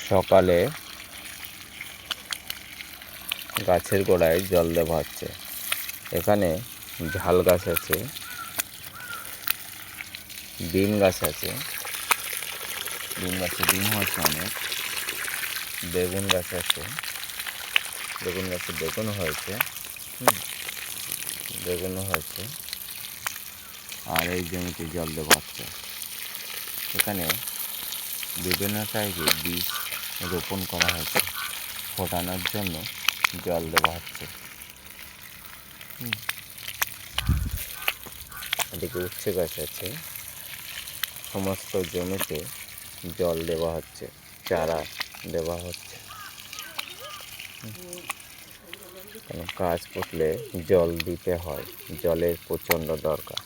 সকালে গাছের গোড়ায় জল দেওয়া হচ্ছে। এখানে ঝাল গাছ আছে, বিম গাছ আছে, বিম গাছে ডিম হচ্ছে অনেক, বেগুন গাছ আছে, বেগুন গাছে বেগুনও হয়েছে, বেগুনও হয়েছে। আর এই জমিতে জল দেওয়া হচ্ছে। এখানে বিভিন্ন টাইপের বীজ রোপণ করা হয়েছে, ফোটানোর জন্য জল দেওয়া হচ্ছে। এদিকে উচ্ছে গাছ আছে। সমস্ত জমিতে জল দেওয়া হচ্ছে, চারা দেওয়া হচ্ছে। গাছ পুঁতলে জল দিতে হয়, জলের প্রচণ্ড দরকার।